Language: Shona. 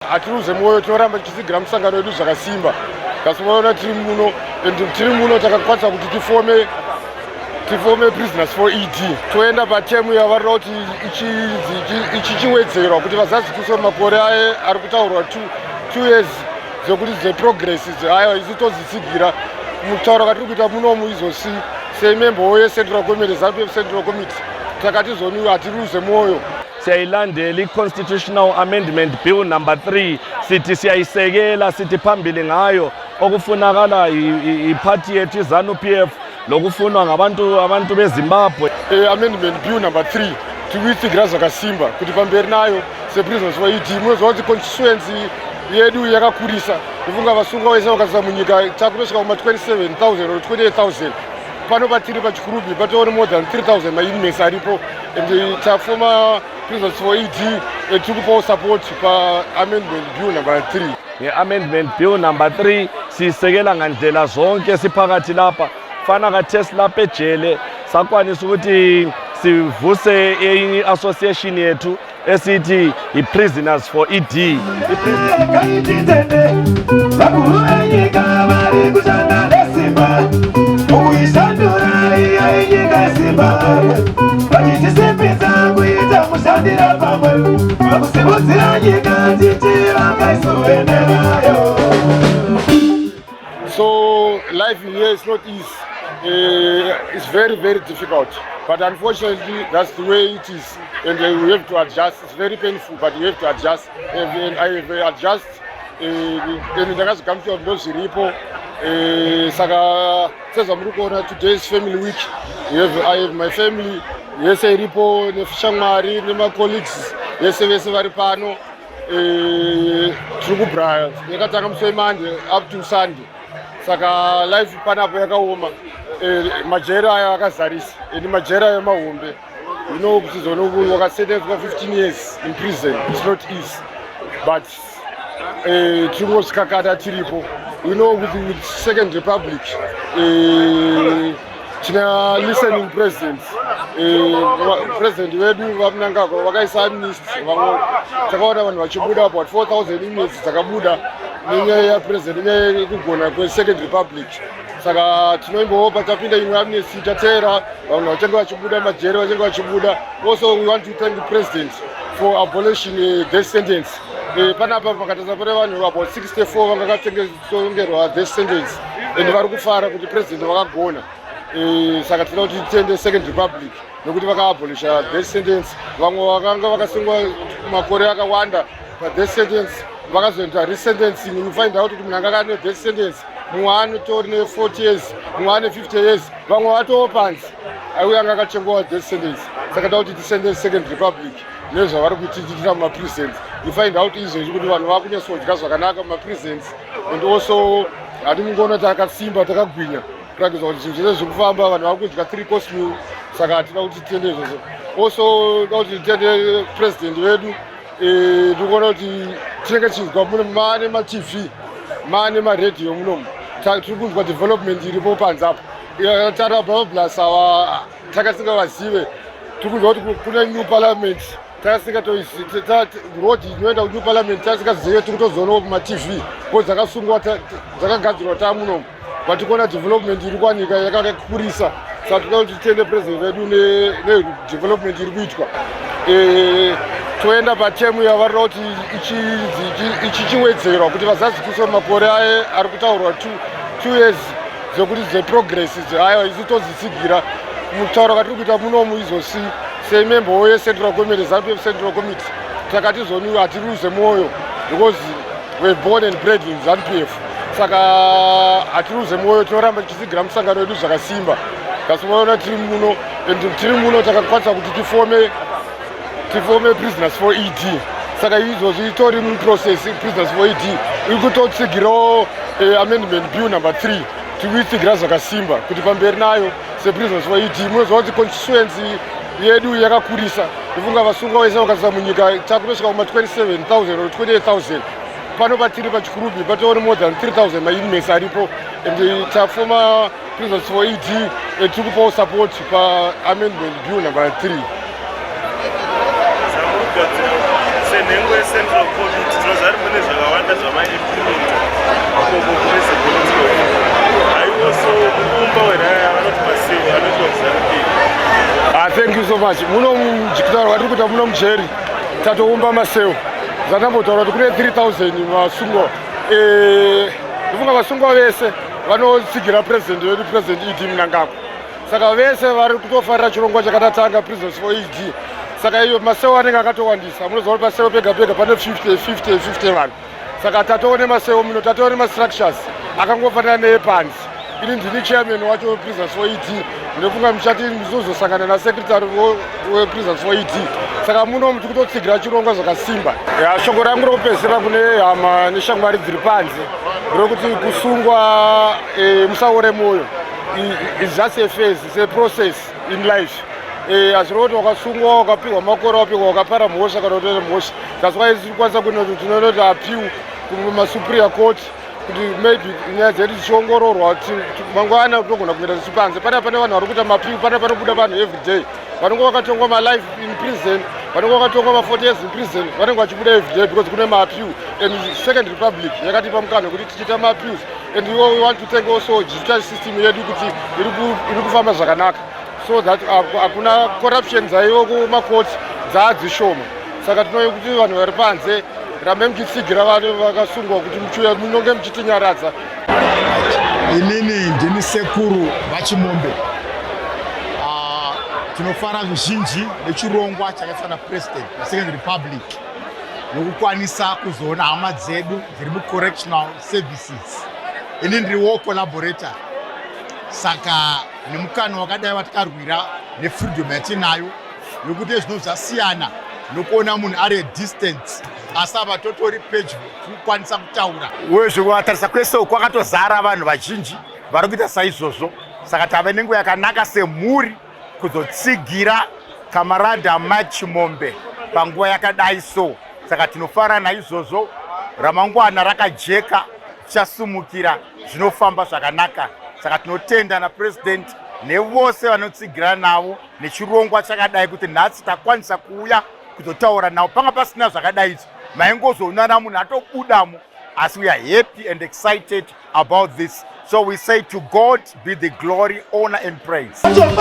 Hatiruze moyo tinoramba tichidzigira musangano wedu zvakasimba. Kasi unoona tiri muno takakwanisa kuti tifome prisoners for ED. Toenda patemu yavarira kuti ichichiwedzerwa kuti vazadzikiswe makore ari kutaurwa 2 years dzekuti dzeprogress hayo isi tozitsigira mutauro katiri kuita munomu izosi semember yeCentral Committee, ZANU-PF Central Committee, takati zonu hatiruze moyo. Siyayilandela i-Constitutional Amendment Bill number 3 sithi siyayisekela sithi phambili ngayo okufunakala iphathi yethu ZANU-PF lokufunwa ngabantu beZimbabwe. Amendment Bill number 3 tikuyitsigira zvakasimba kuti pamberi nayo seprisoners for ED munozwa kuti constituency yedu yakakurisa kufunga vasungwa vese vakasisa munyika takunosvika kuma 27,000 or 28,000 pano patiri pachikurubi patoone more than 3,000 mainmates aripo and tafoma prisoners for ED tiri kupawo support pa amendment bill number 3. Nge-amendment bill number 3 siyisekela ngandlela zonke siphakathi lapha fana kathesi lapha ejele sakwanisa ukuthi sivuse i-association yethu esithi i-Prisoners for ED. So life here is not easy. It's very, very difficult. But unfortunately, that's the way it is. And we have to adjust. It's very painful, but we have to adjust. And I have adjust. And ndakazvigamuchira kuti ndozviripo. Saka sezvamurikuona today is family week. I have my family. Yese iripo neshamwari nemacolleagues. Yese vese vari pano. Tiri kubraya. Yakatanga musi weMonday up to Sunday. Saka life panapo yakaoma. Majera aya akazarisa. Majera yemahombe. You know, wakasentenced for 15 years in prison. It's not easy. But tingosvikakata tiripo. You know, with Second Republic, tina listening presidents. President wedu vamunangagwa vakaisa amnesty. Takaona vanhu vachibuda about 4,000 inmates dzakabuda nenyaya yapresident nenyaya yekugona kweSecond Republic. Saka tinoimbohopa tapinda imwe amnesty tatera vanhu vachange vachibuda majere vachange vachibuda. Also we want to thank the president for abolishing death sentence. Panapa pakatasa pane vanhu about 64 vanga vakatengerwa death sentence and vari kufara kuti president vakagona. Saka tinoda kuti titende Second Republic nokuti vakaabolisha death sentence. Vamwe vakanga vakasungwa makore akawanda padeath sentence vakazoita resentencing. You find out kuti munhu anga ane death sentence mumwe anotori ne40 years mumwe ane 50 years vamwe vatoo panzi aiuya anga akachengewa death sentence. Saka toda kuti tisende Second Republic nezvavari kuitiitira mumaprisons. You find out izvezvi kuti vanhu vakunyasodya zvakanaka mumaprisons and also hati mungoona kuti akasimba takagwinya kuratidza kuti zvinhu zvese zvirikufamba vanhu vari kudya 3 course meal. Saka hatina kuti titende izvozvo. Also toda kuti titende president wedu. Ndikuona kuti tinenge tichizwa maane matv maane maredhiyo munomu tiri kunzwa development iripo panze apo tara bablas ava takasingavazive. Tiri kunzwa kuti kune new parliament road inoenda kunew parliament tasingazive tiri kutozoonawo pamatv ko dzakasungwa dzakagadzirwa tamunomu but tikuona development iri kwanika yakakurisa. Saka tinoda kuti titende president vedu nedevelopment iri kuitwa. Toenda patemu yavarira kuti ichichiwedzerwa kuti vazadzikiswe makore ari kutaurwa 2 years dzekuti dzeprogress hayo isi tozitsigira mutauro katiri kuita munomu izosi semember yeCentral Committee, ZANU-PF Central Committee, takati zonu hatiruze moyo because we're born and bred in ZANU-PF. Saka hatiruze moyo tinoramba tichidzigira musangano wedu zvakasimba. Kasi unoona tiri muno takakwanisa kuti tifome prisoners for ED. Saka izvozvi itori muprocess prisoners for ED iri kutotsigirawo amendment bill number 3 tikuitsigira zvakasimba kuti pamberi nayo seprisoners for ED munozwa kuti constituency yedu yakakurisa kufunga vasungwa vese vakasisa munyika takunosvika kuma 27,000 or 28,000 pano patiri pachikurubi patoone more than 3,000 mainmates aripo and tafoma prisoners for ED tiri kupawo support pa amendment bill number 3. nhengo ye-central committee tinozari mune zvakawanda zvama-implement apopo kuresepolitical haiwoso muumba weraya vanoti masivo vanoti wamuzaripini. Thank you so much. Muno mujikitaura watiri kuita muno mujeri tatoumba maseo zvatambotaura kuti kune 3000 vasungwa. Ndofunga vasungwa vese vanotsigira president wedu president ED Mnangagwa. Saka vese vari kutofarira chirongwa chakatatanga Prisoners for ED. Saka iyo maseo anenge akatowandisa. Munoziva kuti paseo pega pega pane 50 vanhu. Saka tatoone maseo muno, tatoone mastructures akangofanana neepanzi. Ini ndini chairman wacho Prisoners for ED. Ndofunga muchati muzozosangana nasecretary wePrisoners for ED. Saka muno muri kutotsigira chirongwa zvakasimba. Shoko rangu rokupedzisira kune hama neshamwari dziri panze rokuti kusungwa musaore moyo. It's just a phase, it's a process in life. Azviroti wakasungwa wakapigwa makore wapigwa wakapara mhosva kana kutoita mhosva. That's why tikwanisa kunoti appeal kumasuperior court kuti maybe nyaya dzedu dzichiongororwa mangwana togona kuenda tichipanze. Pane vanhu vari kuita mapiu, pane panobuda vanhu every day vanenge vakatongwa malife in prison, vanenge vakatongwa ma40 years in prison, vanenge vachibuda every day because kune mapiu. And Second Republic yakatipa mukana kuti tichiita mapius. And we want to thank also judicial system yedu kuti iri kufamba zvakanaka, so that hakuna corruption dzaivo kumacourts dzaadzishoma. Saka tinouye kuti vanhu vari panze rambe muchitsigira vanhu vakasungwa kuti muchiuya munonge muchitinyaradza. Inini ndini sekuru vaChimombe. Tinofara zvizhinji nechirongwa chakaitwa naPresident weSecond Republic nokukwanisa kuzoona hama dzedu dziri mucorrectional services. Ini ndiriwo collaborator. Saka nemukana wakadai watikarwira nefreedom yatinayo nokuti zvinhu zvasiyana nokuona munhu ari distance asava totori pedyo kukwanisa kutaura. Zvekutarisa kwese kwakatozara vanhu vazhinji vari kuita saizvozvo. Saka tave nenguva yakanaka semhuri kuzotsigira kamarada maChimombe panguva yakadai so. Saka tinofara naizvozvo, ramangwana rakajeka, tichasumukira, zvinofamba zvakanaka. Saka tinotenda naPresident nevose vanotsigira navo nechirongwa chakadai kuti nhasi takwanisa kuuya kuzotaura navo. Panga pasina zvakadai izvo maingozoonana munhu atobudamo, asi we are happy and excited about this. So we say to God be the glory, honor and praise. Simba,